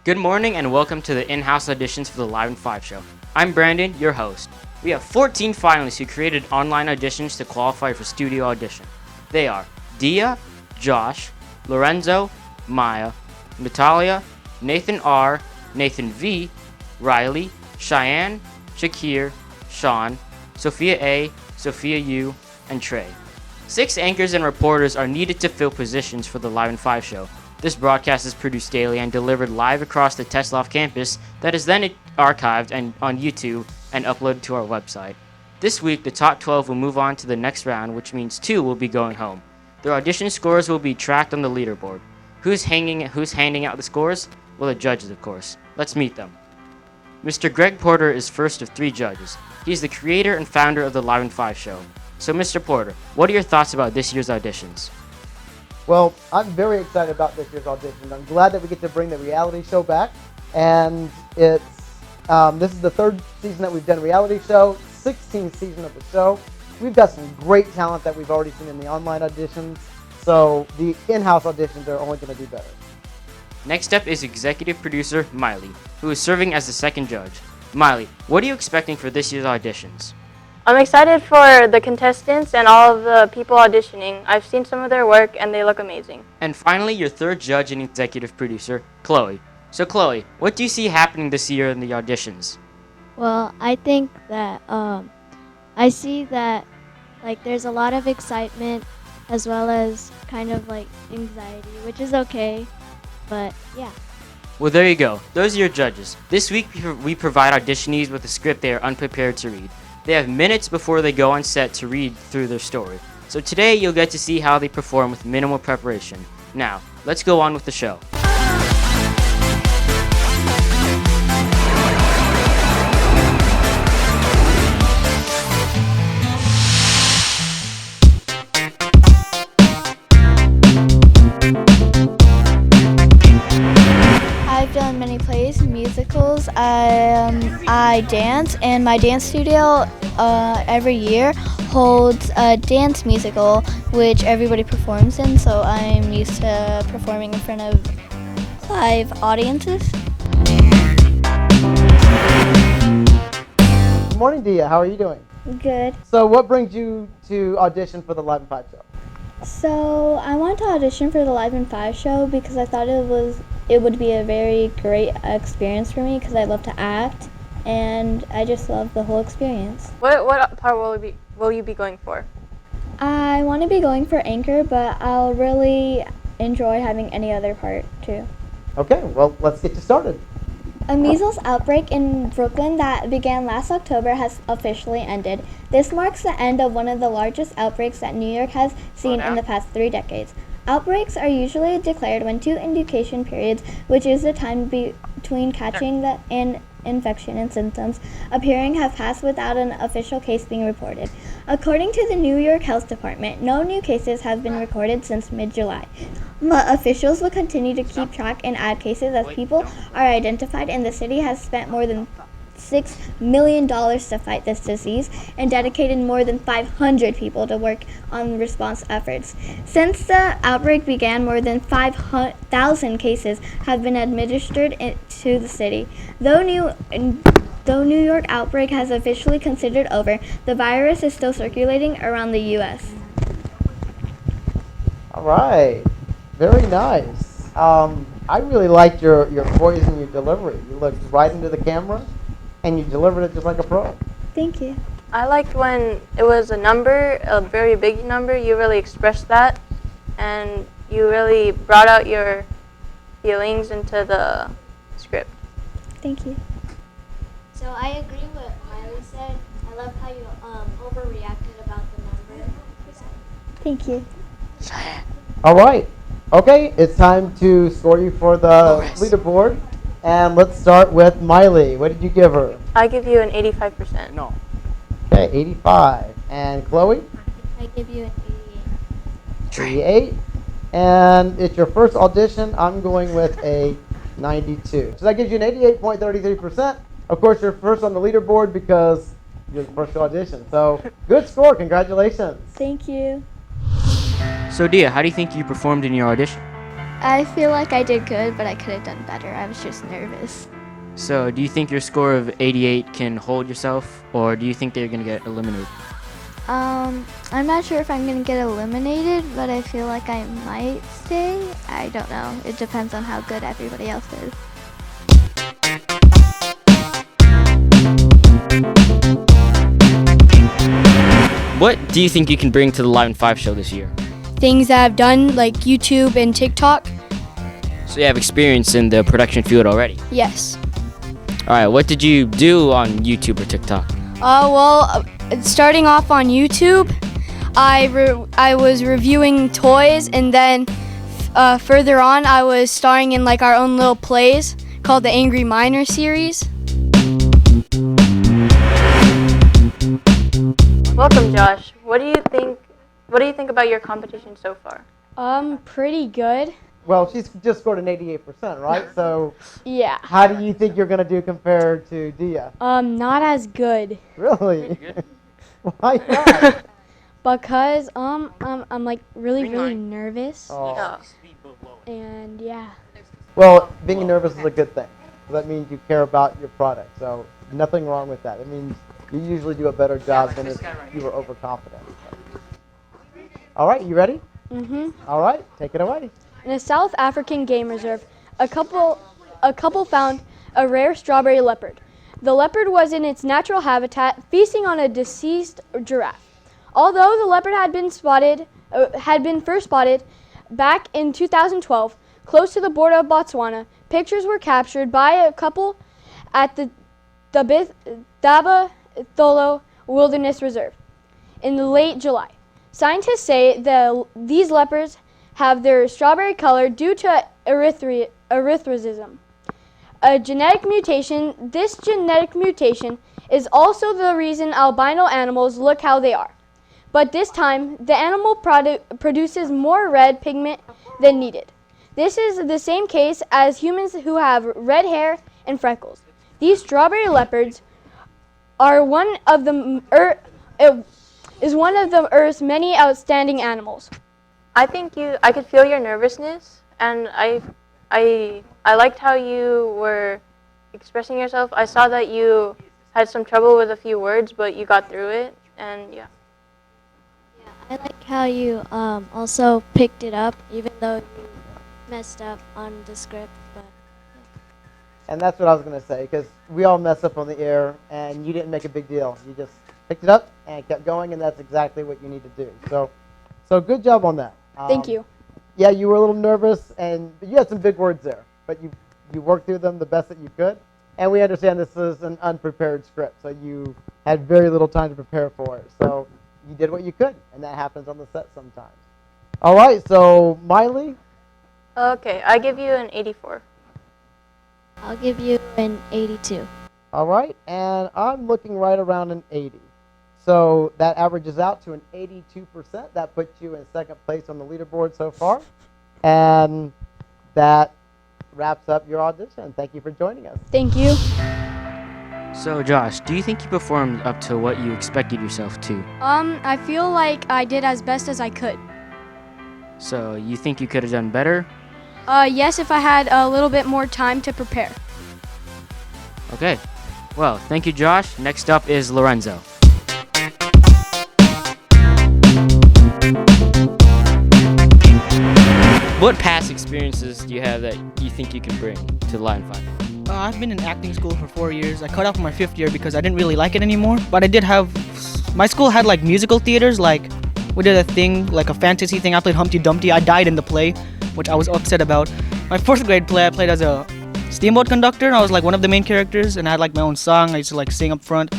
Good morning and welcome to the in-house auditions for the Live in 5 show. I'm Brandon, your host. We have 14 finalists who created online auditions to qualify for studio audition. They are Dia, Josh, Lorenzo, Maya, Natalia, Nathan R, Nathan V, Riley, Cheyenne, Shakir, Sean, Sophia A, Sophia U, and Trey. 6 anchors and reporters are needed to fill positions for the Live in 5 show. This broadcast is produced daily and delivered live across the Tetzlaff campus that is then archived and on YouTube and uploaded to our website. This week, the top 12 will move on to the next round, which means 2 will be going home. Their audition scores will be tracked on the leaderboard. Who's handing out the scores? Well, the judges, of course. Let's meet them. Mr. Greg Porter is first of 3 judges. He's the creator and founder of the Live in 5 show. So, Mr. Porter, what are your thoughts about this year's auditions? Well, I'm very excited about this year's auditions. I'm glad that we get to bring the reality show back, and this is the 3rd season that we've done a reality show, 16th season of the show. We've got some great talent that we've already seen in the online auditions, so the in-house auditions are only going to do better. Next up is executive producer Miley, who is serving as the 2nd judge. Miley, what are you expecting for this year's auditions? I'm excited for the contestants and all of the people auditioning. I've seen some of their work and they look amazing. And finally, your 3rd judge and executive producer, Chloe. So Chloe, what do you see happening this year in the auditions? Well, I think that I see that there's a lot of excitement as well as kind of anxiety, which is okay, but yeah. Well, there you go. Those are your judges. This week, we provide auditionees with a script they are unprepared to read. They have minutes before they go on set to read through their story. So today, you'll get to see how they perform with minimal preparation. Now, let's go on with the show. I've done many plays, musicals. I dance, and my dance studio every year holds a dance musical which everybody performs in, so I'm used to performing in front of live audiences. Good morning, Dia. How are you doing? Good. So what brings you to audition for the Live in 5 show? So I wanted to audition for the Live in 5 show because I thought it would be a very great experience for me because I love to act and I just love the whole experience. What part will you be going for? I want to be going for anchor, but I'll really enjoy having any other part too. Okay, well, let's get you started. A measles outbreak in Brooklyn that began last October has officially ended. This marks the end of one of the largest outbreaks that New York has seen in the past 3 decades. Outbreaks are usually declared when 2 indication periods, which is the time between catching the infection and symptoms appearing, have passed without an official case being reported. According to the New York Health Department, no new cases have been recorded since mid-July. But officials will continue to keep track and add cases as people are identified, and the city has spent more than $6 million to fight this disease and dedicated more than 500 people to work on response efforts. Since the outbreak began, more than 5,000 cases have been administered to the city. Though New York outbreak has officially considered over, the virus is still circulating around the U.S. All right, very nice. I really liked your voice and your delivery. You looked right into the camera, and you delivered it just like a pro. Thank you. I liked when it was a number, a very big number. You really expressed that, and you really brought out your feelings into the script. Thank you. So I agree with what Miley said. I love how you overreacted about the number. Thank you. All right. Okay, it's time to score you for the leaderboard. And let's start with Miley. What did you give her? I give you an 85%. No. Okay, 85. And Chloe? I give you an 88. 88. And it's your first audition. I'm going with a 92. So that gives you an 88.33%. Of course, you're first on the leaderboard because you're the first audition. So good score. Congratulations. Thank you. So Dia, how do you think you performed in your audition? I feel like I did good, but I could have done better. I was just nervous. So, do you think your score of 88 can hold yourself, or do you think they're going to get eliminated? I'm not sure if I'm gonna get eliminated, but I feel like I might stay. I don't know. It depends on how good everybody else is. What do you think you can bring to the Live in 5 show this year? Things that I've done, like YouTube and TikTok. So you have experience in the production field already. Yes. All right, what did you do on YouTube or TikTok? Starting off on YouTube, I was reviewing toys, and then further on, I was starring in like our own little plays called the Angry Miner series. Welcome, Josh. What do you think about your competition so far? Pretty good. Well, she's just scored an 88%, right? So Yeah. how do you think you're going to do compared to Dia? Not as good Really? Why not? because I'm like really nervous, Oh. and yeah. Well, being nervous is a good thing. That means you care about your product. So nothing wrong with that. It means you usually do a better job than if you were overconfident. All right, you ready? All right, take it away. In a South African game reserve, a couple found a rare strawberry leopard. The leopard was in its natural habitat, feasting on a deceased giraffe. Although the leopard had been first spotted back in 2012, close to the border of Botswana, pictures were captured by a couple at the Daba Tholo Wilderness Reserve in late July. Scientists say that these leopards have their strawberry color due to erythrism, a genetic mutation. This genetic mutation is also the reason albino animals look how they are. But this time, the animal produces more red pigment than needed. This is the same case as humans who have red hair and freckles. These strawberry leopards are one of the Earth's many outstanding animals. I could feel your nervousness, and I liked how you were expressing yourself. I saw that you had some trouble with a few words, but you got through it, and yeah. I like how you also picked it up, even though you messed up on the script. But And that's what I was going to say, because we all mess up on the air, and you didn't make a big deal. You just picked it up and kept going, and that's exactly what you need to do. So good job on that. Thank you. Yeah, you were a little nervous, and you had some big words there, but you worked through them the best that you could. And we understand this is an unprepared script, so you had very little time to prepare for it. So you did what you could, and that happens on the set sometimes. All right, so Miley. Okay, I give you an 84. I'll give you an 82. All right, and I'm looking right around an 80. So that averages out to an 82%. That puts you in second place on the leaderboard so far. And that wraps up your audition. Thank you for joining us. Thank you. So, Josh, do you think you performed up to what you expected yourself to? I feel like I did as best as I could. So, you think you could have done better? Yes, if I had a little bit more time to prepare. Okay. Well, thank you, Josh. Next up is Lorenzo. What past experiences do you have that you think you can bring to the Live in 5? I've been in acting school for 4 years. I cut off my 5th year because I didn't really like it anymore. But I did have, my school had like musical theaters, like we did a thing, like a fantasy thing. I played Humpty Dumpty. I died in the play, which I was upset about. My 4th grade play, I played as a steamboat conductor, and I was like one of the main characters, and I had like my own song. I used to like sing up front.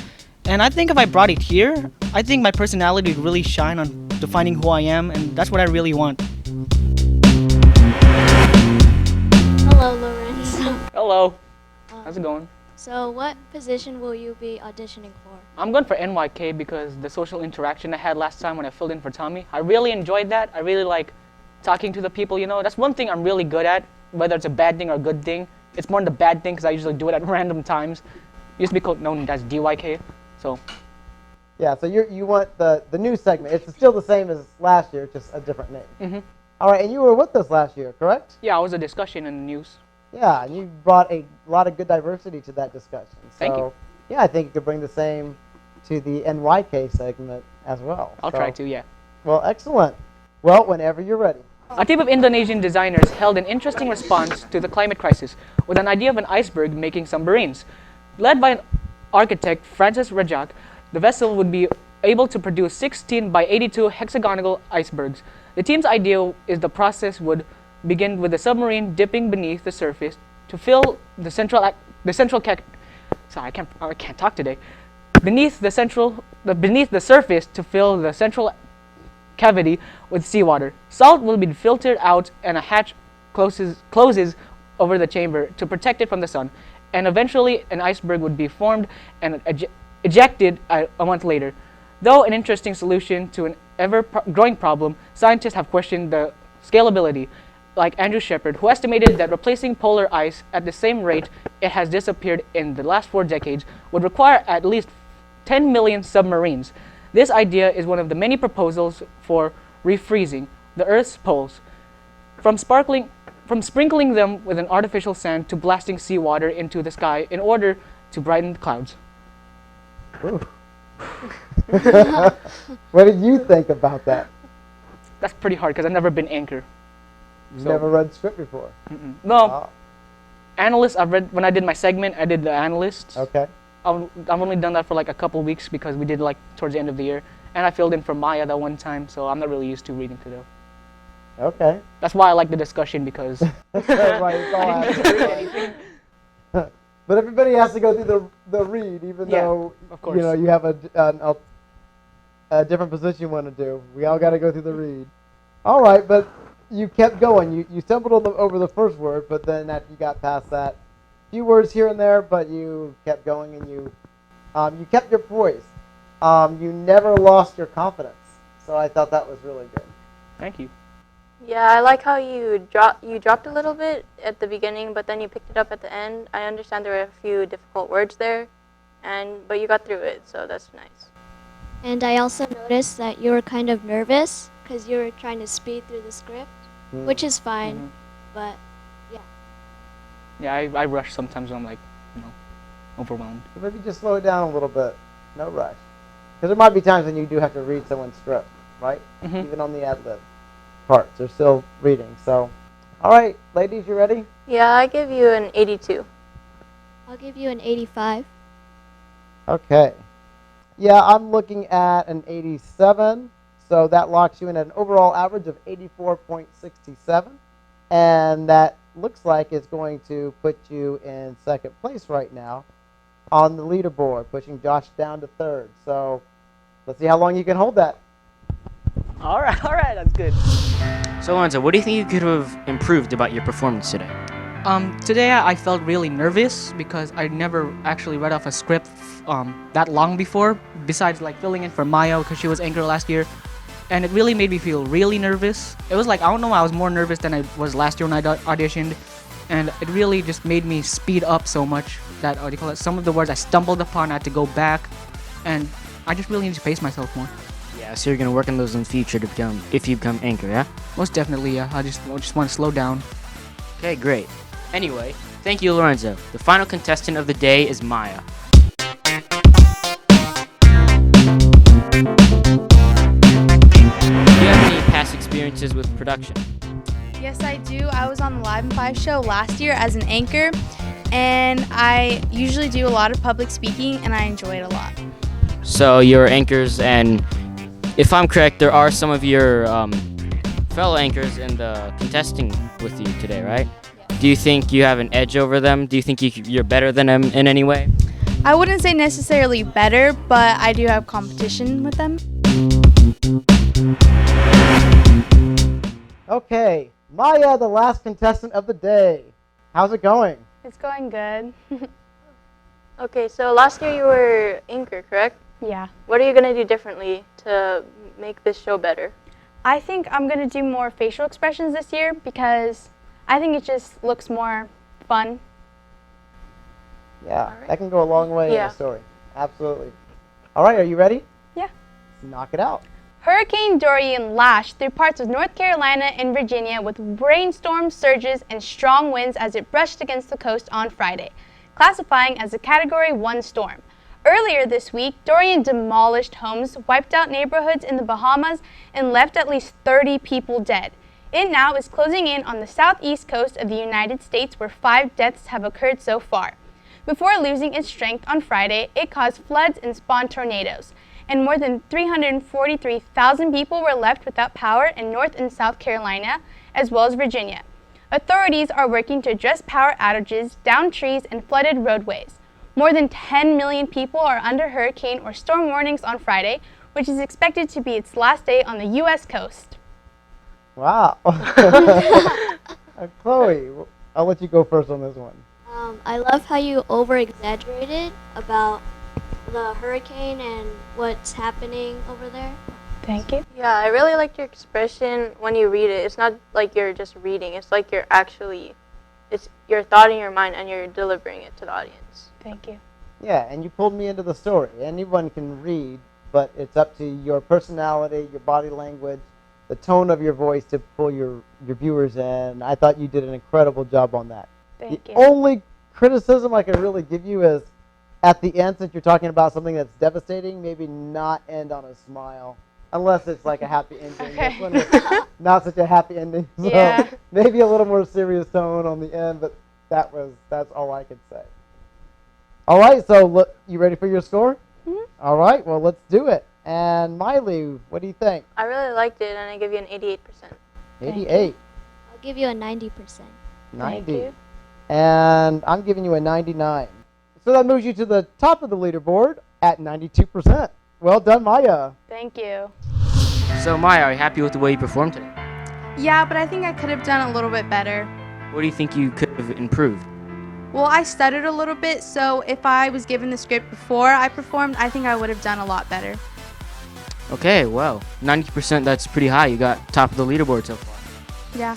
And I think if I brought it here, I think my personality would really shine on defining who I am, and that's what I really want. Hello, Lorenzo. Hello. How's it going? So what position will you be auditioning for? I'm going for NYK because the social interaction I had last time when I filled in for Tommy, I really enjoyed that. I really like talking to the people, you know. That's one thing I'm really good at, whether it's a bad thing or a good thing. It's more the bad thing because I usually do it at random times. Used to be known as DYK, so. Yeah, so you want the new segment. It's still the same as last year, just a different name. All right, and you were with us last year, correct? Yeah, it was a discussion in the news. Yeah, and you brought a lot of good diversity to that discussion. Thank you. So, yeah, I think you could bring the same to the NYK segment as well. I'll try to, yeah. Well, excellent. Well, whenever you're ready. A team of Indonesian designers held an interesting response to the climate crisis with an idea of an iceberg making submarines. Led by an architect, Francis Rajak, the vessel would be able to produce 16 by 82 hexagonal icebergs. The team's idea is the process would begin with the submarine dipping beneath the surface to fill the central sorry, I can't talk today. Beneath the surface to fill the central cavity with seawater. Salt will be filtered out and a hatch closes over the chamber to protect it from the sun. And eventually an iceberg would be formed and ejected a month later. Though an interesting solution to an ever-growing problem, scientists have questioned the scalability, like Andrew Shepard, who estimated that replacing polar ice at the same rate it has disappeared in the last 4 decades would require at least 10 million submarines. This idea is one of the many proposals for refreezing the Earth's poles, from sprinkling them with an artificial sand to blasting seawater into the sky in order to brighten the clouds. What did you think about that? That's pretty hard because I've never been anchor. You've never read script before? No. Analyst, I've read, when I did my segment, I did the analyst. Okay. I've only done that for like a couple weeks because we did like towards the end of the year. And I filled in for Maya that one time, so I'm not really used to reading to them. Okay. That's why I like the discussion because Right, it's all happening. But everybody has to go through the read, even though of course. you know you have a different position you want to do. We all got to go through the read. All right, but you kept going. You stumbled over the first word, but then after you got past that, few words here and there, but you kept going and you kept your poise. You never lost your confidence. So I thought that was really good. Thank you. Yeah, I like how you dropped a little bit at the beginning, but then you picked it up at the end. I understand there were a few difficult words there, but you got through it, so that's nice. And I also noticed that you were kind of nervous because you were trying to speed through the script, which is fine, but yeah. Yeah, I rush sometimes when I'm like, overwhelmed. So maybe just slow it down a little bit. No rush. Because there might be times when you do have to read someone's script, right? Even on the ad-lib parts, they're still reading. So, all right, ladies, you ready? Yeah, I give you an 82. I'll give you an 85. Okay. Yeah, I'm looking at an 87. So that locks you in at an overall average of 84.67. And that looks like it's going to put you in second place right now on the leaderboard, pushing Josh down to third. So let's see how long you can hold that. All right, that's good. So, Lorenzo, what do you think you could have improved about your performance today? Today I felt really nervous because I never actually read off a script that long before, besides like filling in for Maya because she was anchor last year. And it really made me feel really nervous. It was like, I don't know, I was more nervous than I was last year when I auditioned. And it really just made me speed up so much that, some of the words I stumbled upon, I had to go back. And I just really need to pace myself more. Yeah, so you're going to work on those in the future if you become anchor, yeah? Most definitely, yeah. I just want to slow down. Okay, great. Anyway, thank you, Lorenzo. The final contestant of the day is Maya. Do you have any past experiences with production? Yes, I do. I was on the Live and 5 show last year as an anchor, and I usually do a lot of public speaking, and I enjoy it a lot. So you're anchors, and if I'm correct, there are some of your fellow anchors in the contesting with you today, right? Yeah. Do you think you have an edge over them? Do you think you're better than them in any way? I wouldn't say necessarily better, but I do have competition with them. Okay, Maya, the last contestant of the day. How's it going? It's going good. Okay, so last year you were anchor, correct? Yeah. What are you going to do differently to make this show better? I think I'm going to do more facial expressions this year because I think it just looks more fun. Yeah, that can go a long way in Yeah. a story. Absolutely. All right, are you ready? Yeah. Let's knock it out. Hurricane Dorian lashed through parts of North Carolina and Virginia with rainstorms, surges, and strong winds as it brushed against the coast on Friday, classifying as a Category 1 storm. Earlier this week, Dorian demolished homes, wiped out neighborhoods in the Bahamas, and left at least 30 people dead. It now is closing in on the southeast coast of the United States, where 5 deaths have occurred so far. Before losing its strength on Friday, it caused floods and spawned tornadoes, and more than 343,000 people were left without power in North and South Carolina, as well as Virginia. Authorities are working to address power outages, downed trees, and flooded roadways. More than 10 million people are under hurricane or storm warnings on Friday, which is expected to be its last day on the U.S. coast. Wow. Chloe, I'll let you go first on this one. I love how you over-exaggerated about the hurricane and what's happening over there. Thank you. Yeah, I really liked your expression when you read it. It's not like you're just reading. It's like it's your thought in your mind and you're delivering it to the audience. Thank you. Yeah, and you pulled me into the story. Anyone can read, but it's up to your personality, your body language, the tone of your voice to pull your viewers in. I thought you did an incredible job on that. Thank you. The only criticism I can really give you is at the end, since you're talking about something that's devastating, maybe not end on a smile. Unless it's like a happy ending. Okay. This one is not such a happy ending. So Yeah. maybe a little more serious tone on the end, but that's all I could say. All right, so look, you ready for your score? Mhm. All right, well, let's do it. And Miley, what do you think? I really liked it, and I give you an 88%. Thank you. 88, I'll give you a 90%. 90. Thank you. And I'm giving you a 99. So that moves you to the top of the leaderboard at 92%. Well done, Maya. Thank you. So Maya, are you happy with the way you performed today? Yeah, but I think I could have done a little bit better. What do you think you could have improved? Well, I stuttered a little bit, so if I was given the script before I performed, I think I would have done a lot better. Okay, well, 90%, that's pretty high. You got top of the leaderboard so far. Yeah.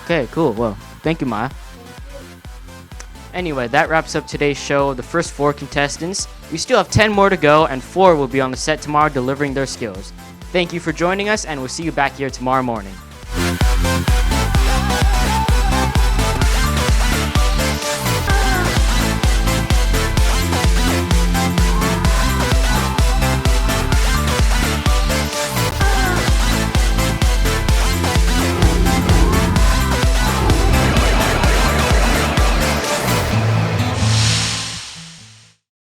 Okay, cool. Well, thank you, Maya. Anyway, that wraps up today's show. The first 4 contestants. We still have 10 more to go, and 4 will be on the set tomorrow delivering their skills. Thank you for joining us, and we'll see you back here tomorrow morning.